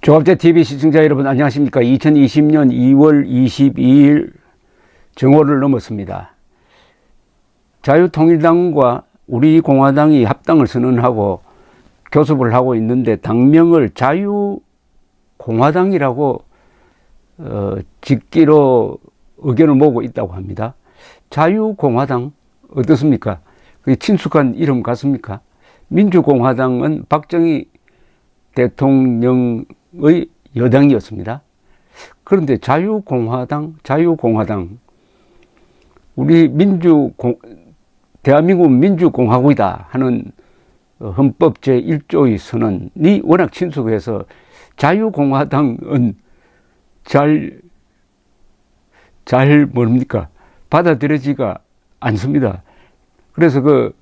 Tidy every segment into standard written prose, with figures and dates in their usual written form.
조합제 TV 시청자 여러분 안녕하십니까. 2020년 2월 22일 정오를 넘었습니다. 자유통일당과 우리공화당이 합당을 선언하고 교섭을 하고 있는데 당명을 자유공화당이라고 짓기로 의견을 모으고 있다고 합니다. 자유공화당 어떻습니까? 그게 친숙한 이름 같습니까? 민주공화당은 박정희 대통령의 여당이었습니다. 그런데 자유공화당 우리 대한민국 민주공화국이다 하는 헌법 제1조의 선언이 워낙 친숙해서 자유공화당은 뭡니까? 받아들여지가 않습니다. 그래서 그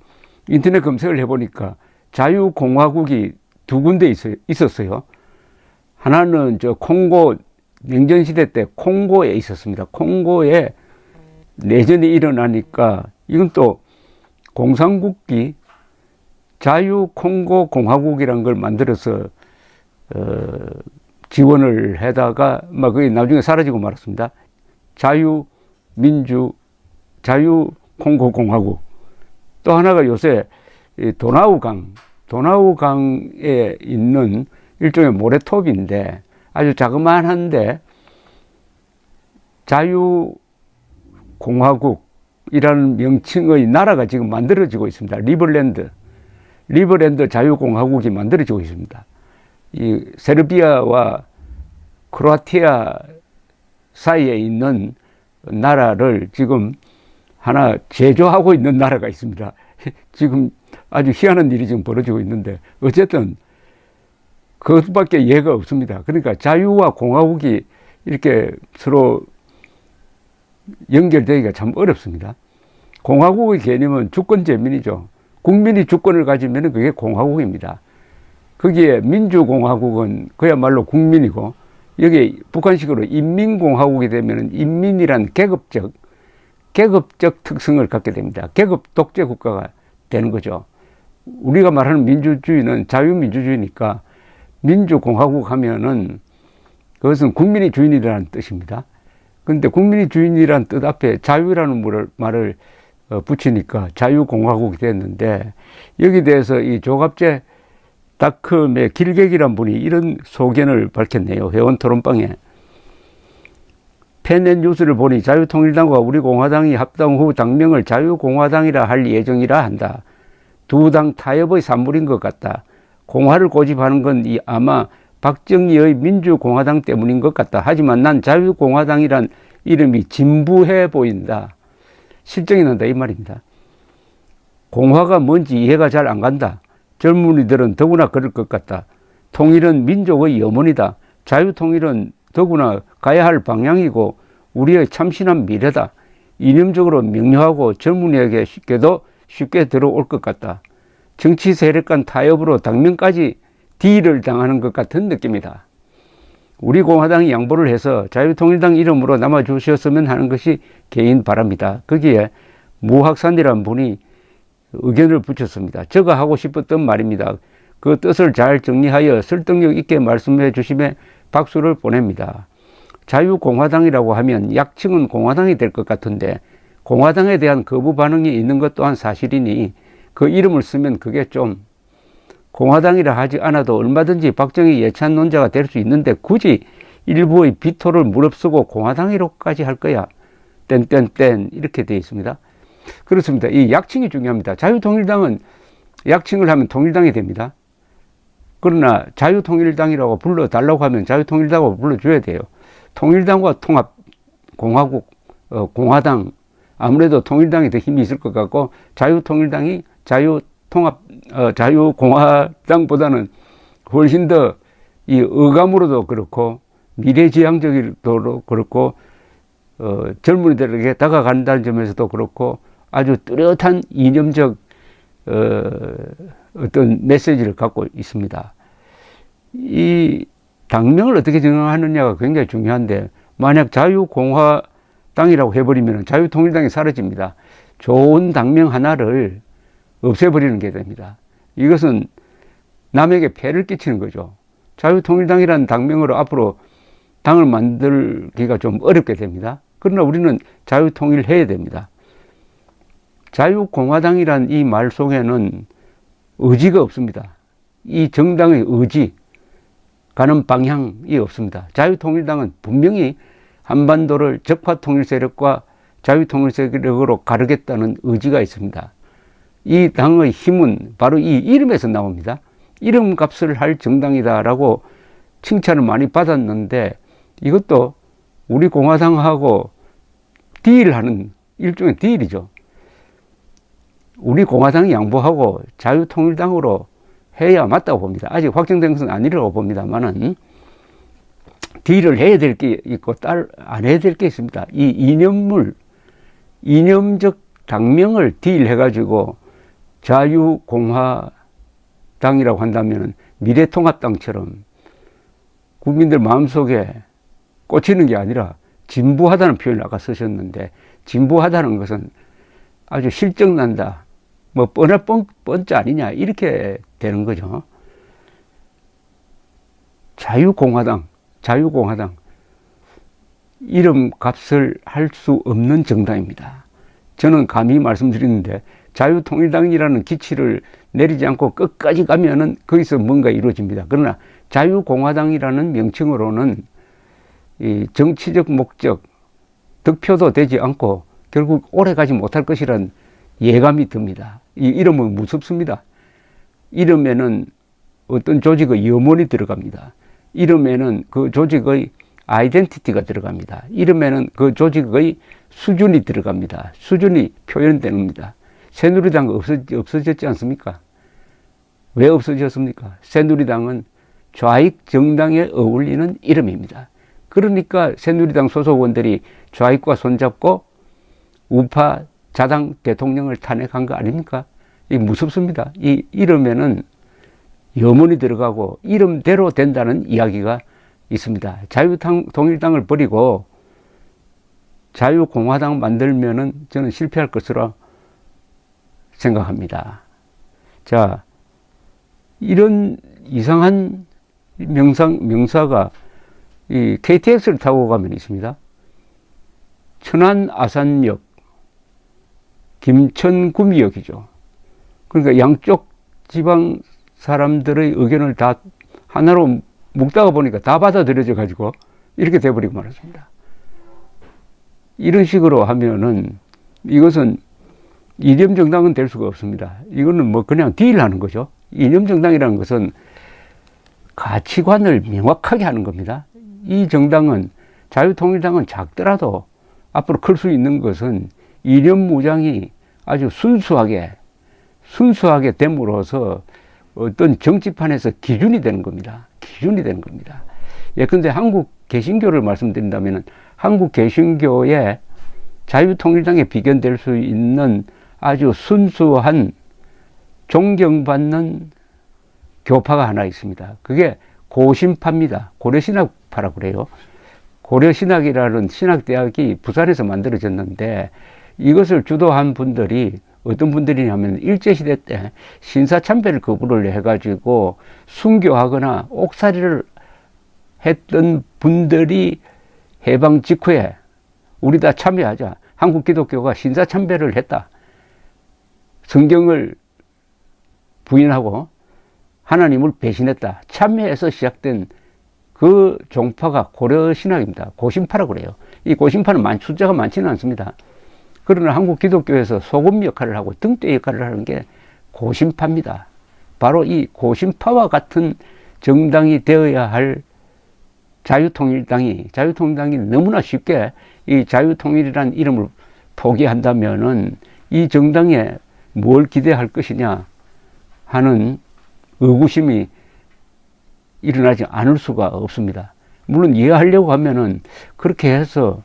인터넷 검색을 해보니까 자유공화국이 두 군데 있었어요. 하나는 저 콩고 냉전시대 때 콩고에 있었습니다. 콩고에 내전이 일어나니까 이건 또 공산국기 자유콩고공화국이라는 걸 만들어서 지원을 하다가 막 그게 나중에 사라지고 말았습니다. 자유콩고공화국. 또 하나가 요새 도나우강에 있는 일종의 모래톱인데 아주 자그마한데 자유공화국이라는 명칭의 나라가 지금 만들어지고 있습니다. 리버랜드 자유공화국이 만들어지고 있습니다. 이 세르비아와 크로아티아 사이에 있는 나라를 지금 하나 제조하고 있는 나라가 있습니다. 지금 아주 희한한 일이 지금 벌어지고 있는데 어쨌든 그것밖에 예가 없습니다. 그러니까 자유와 공화국이 이렇게 서로 연결되기가 참 어렵습니다. 공화국의 개념은 주권제민이죠. 국민이 주권을 가지면 그게 공화국입니다. 거기에 민주공화국은 그야말로 국민이고 여기 북한식으로 인민공화국이 되면 인민이란 계급적 특성을 갖게 됩니다. 계급 독재 국가가 되는 거죠. 우리가 말하는 민주주의는 자유민주주의니까 민주공화국 하면은 그것은 국민이 주인이라는 뜻입니다. 그런데 국민이 주인이라는 뜻 앞에 자유라는 말을 붙이니까 자유공화국이 됐는데 여기 대해서 이 조갑제닷컴의 길객이란 분이 이런 소견을 밝혔네요. 회원 토론방에. 펜앤 뉴스를 보니 자유통일당과 우리공화당이 합당 후 당명을 자유공화당이라 할 예정이라 한다. 두 당 타협의 산물인 것 같다. 공화를 고집하는 건 아마 박정희의 민주공화당 때문인 것 같다. 하지만 난 자유공화당이란 이름이 진부해 보인다. 실정이 난다 이 말입니다. 공화가 뭔지 이해가 잘 안 간다. 젊은이들은 더구나 그럴 것 같다. 통일은 민족의 염원이다. 자유통일은 더구나 가야 할 방향이고 우리의 참신한 미래다. 이념적으로 명료하고 젊은이에게 쉽게 들어올 것 같다. 정치 세력 간 타협으로 당면까지 딜을 당하는 것 같은 느낌이다. 우리 공화당이 양보를 해서 자유통일당 이름으로 남아주셨으면 하는 것이 개인 바람이다. 거기에 무학산이라는 분이 의견을 붙였습니다. 제가 하고 싶었던 말입니다. 그 뜻을 잘 정리하여 설득력 있게 말씀해 주심에 박수를 보냅니다. 자유공화당이라고 하면 약칭은 공화당이 될 것 같은데 공화당에 대한 거부 반응이 있는 것 또한 사실이니 그 이름을 쓰면 그게 좀 공화당이라 하지 않아도 얼마든지 박정희 예찬론자가 될 수 있는데 굳이 일부의 비토를 무릅쓰고 공화당이로까지 할 거야. 땡땡땡 이렇게 되어 있습니다. 그렇습니다. 이 약칭이 중요합니다. 자유통일당은 약칭을 하면 통일당이 됩니다. 그러나 자유통일당이라고 불러달라고 하면 자유통일당이라고 불러줘야 돼요. 통일당과 통합공화국, 공화당 아무래도 통일당이 더 힘이 있을 것 같고 자유통일당이 자유공화당보다는 훨씬 더 이 어감으로도 그렇고 미래지향적으로도 그렇고 젊은이들에게 다가간다는 점에서도 그렇고 아주 뚜렷한 이념적 어떤 메시지를 갖고 있습니다. 이 당명을 어떻게 정하느냐가 굉장히 중요한데 만약 자유공화당이라고 해버리면 자유통일당이 사라집니다. 좋은 당명 하나를 없애버리는 게 됩니다. 이것은 남에게 폐를 끼치는 거죠. 자유통일당이라는 당명으로 앞으로 당을 만들기가 좀 어렵게 됩니다. 그러나 우리는 자유통일해야 됩니다. 자유공화당이란 이 말 속에는 의지가 없습니다. 이 정당의 의지, 가는 방향이 없습니다. 자유통일당은 분명히 한반도를 적화통일 세력과 자유통일 세력으로 가르겠다는 의지가 있습니다. 이 당의 힘은 바로 이 이름에서 나옵니다. 이름값을 할 정당이다라고 칭찬을 많이 받았는데 이것도 우리 공화당하고 딜하는 일종의 딜이죠. 우리 공화당이 양보하고 자유통일당으로 해야 맞다고 봅니다. 아직 확정된 것은 아니라고 봅니다만은 딜을 해야 될 게 있고 안 해야 될 게 있습니다. 이 이념적 당명을 딜해가지고 자유공화당이라고 한다면 미래통합당처럼 국민들 마음속에 꽂히는 게 아니라 진보하다는 표현을 아까 쓰셨는데 진보하다는 것은 아주 실정난다. 뭐 뻔할 뻔짜 아니냐 이렇게 되는 거죠. 자유공화당 이름값을 할 수 없는 정당입니다. 저는 감히 말씀드리는데 자유통일당이라는 기치를 내리지 않고 끝까지 가면은 거기서 뭔가 이루어집니다. 그러나 자유공화당이라는 명칭으로는 이 정치적 목적, 득표도 되지 않고 결국 오래 가지 못할 것이란 예감이 듭니다. 이 이름은 무섭습니다. 이름에는 어떤 조직의 염원이 들어갑니다. 이름에는 그 조직의 아이덴티티가 들어갑니다. 이름에는 그 조직의 수준이 들어갑니다. 수준이 표현됩니다. 새누리당 없어졌지 않습니까? 왜 없어졌습니까? 새누리당은 좌익 정당에 어울리는 이름입니다. 그러니까 새누리당 소속원들이 좌익과 손잡고 우파 자당 대통령을 탄핵한 거 아닙니까? 이 무섭습니다. 이 이름에는 염원이 들어가고 이름대로 된다는 이야기가 있습니다. 자유통일당을 버리고 자유공화당 만들면은 저는 실패할 것으로 생각합니다. 자, 이런 이상한 명사가 이 KTX를 타고 가면 있습니다. 천안 아산역, 김천구미역이죠. 그러니까 양쪽 지방 사람들의 의견을 다 하나로 묶다가 보니까 다 받아들여져 가지고 이렇게 돼버리고 말았습니다. 이런 식으로 하면은 이것은 이념정당은 될 수가 없습니다. 이거는 뭐 그냥 딜하는 거죠. 이념정당이라는 것은 가치관을 명확하게 하는 겁니다. 이 정당은 자유통일당은 작더라도 앞으로 클 수 있는 것은 이념 무장이 아주 순수하게 됨으로써 어떤 정치판에서 기준이 되는 겁니다. 기준이 되는 겁니다. 예컨대 한국 개신교를 말씀드린다면 한국 개신교의 자유통일당에 비견될 수 있는 아주 순수한 존경받는 교파가 하나 있습니다. 그게 고신파입니다. 고려신학파라고 그래요. 고려신학이라는 신학대학이 부산에서 만들어졌는데 이것을 주도한 분들이 어떤 분들이냐면 일제시대 때 신사참배를 거부를 해가지고 순교하거나 옥살이를 했던 분들이 해방 직후에 우리 다 참여하자. 한국 기독교가 신사참배를 했다. 성경을 부인하고 하나님을 배신했다. 참여해서 시작된 그 종파가 고려신학입니다. 고신파라고 그래요. 이 고신파는 숫자가 많지는 않습니다. 그러나 한국 기독교에서 소금 역할을 하고 등대 역할을 하는 게 고신파입니다. 바로 이 고신파와 같은 정당이 되어야 할 자유통일당이 너무나 쉽게 이 자유통일이라는 이름을 포기한다면은 이 정당에 뭘 기대할 것이냐 하는 의구심이 일어나지 않을 수가 없습니다. 물론 이해하려고 하면은 그렇게 해서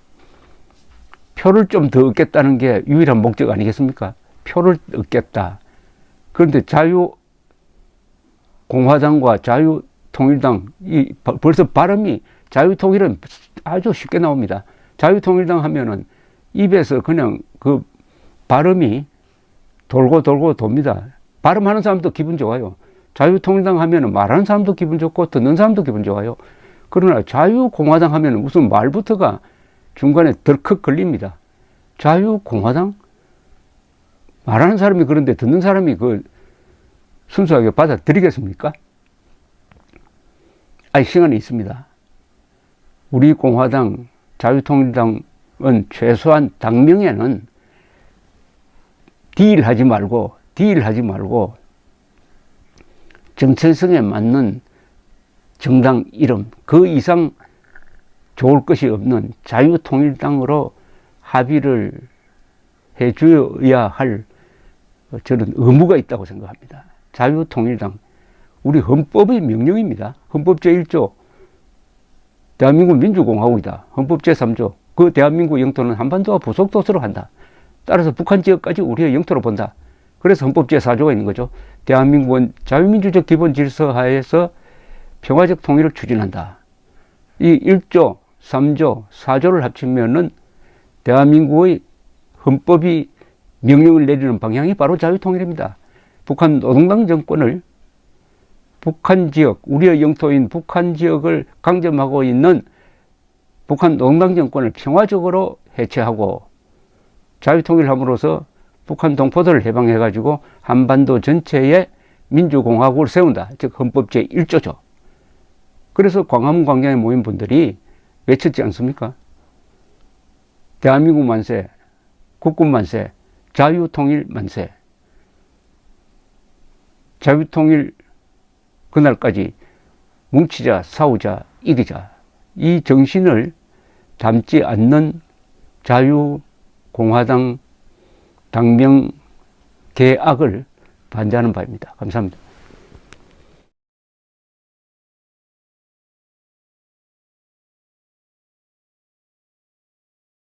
표를 좀 더 얻겠다는 게 유일한 목적 아니겠습니까? 표를 얻겠다. 그런데 자유공화당과 자유통일당, 벌써 발음이 자유통일은 아주 쉽게 나옵니다. 자유통일당 하면은 입에서 그냥 그 발음이 돌고 돕니다. 발음하는 사람도 기분 좋아요. 자유통일당 하면은 말하는 사람도 기분 좋고 듣는 사람도 기분 좋아요. 그러나 자유공화당 하면은 무슨 말부터가 중간에 덜컥 걸립니다. 자유공화당? 말하는 사람이 그런데 듣는 사람이 그 순수하게 받아들이겠습니까? 아니, 시간이 있습니다. 우리 공화당, 자유통일당은 최소한 당명에는 딜하지 말고 정체성에 맞는 정당 이름, 그 이상 좋을 것이 없는 자유통일당으로 합의를 해줘야 할 저는 의무가 있다고 생각합니다. 자유통일당, 우리 헌법의 명령입니다. 헌법 제1조, 대한민국 민주공화국이다. 헌법 제3조, 그 대한민국 영토는 한반도와 부속도서로 한다. 따라서 북한 지역까지 우리의 영토로 본다. 그래서 헌법 제4조가 있는 거죠. 대한민국은 자유민주적 기본 질서 하에서 평화적 통일을 추진한다. 이 1조, 3조, 4조를 합치면은 대한민국의 헌법이 명령을 내리는 방향이 바로 자유통일입니다. 북한 노동당 정권을 북한 지역, 우리의 영토인 북한 지역을 강점하고 있는 북한 노동당 정권을 평화적으로 해체하고 자유통일함으로써 북한 동포들을 해방해가지고 한반도 전체에 민주공화국을 세운다. 즉 헌법 제1조죠. 그래서 광화문 광장에 모인 분들이 외쳤지 않습니까? 대한민국 만세, 국군 만세, 자유통일 만세. 자유통일 그날까지 뭉치자, 싸우자, 이기자. 이 정신을 담지 않는 자유공화당 당명 개악을 반대하는 바입니다. 감사합니다.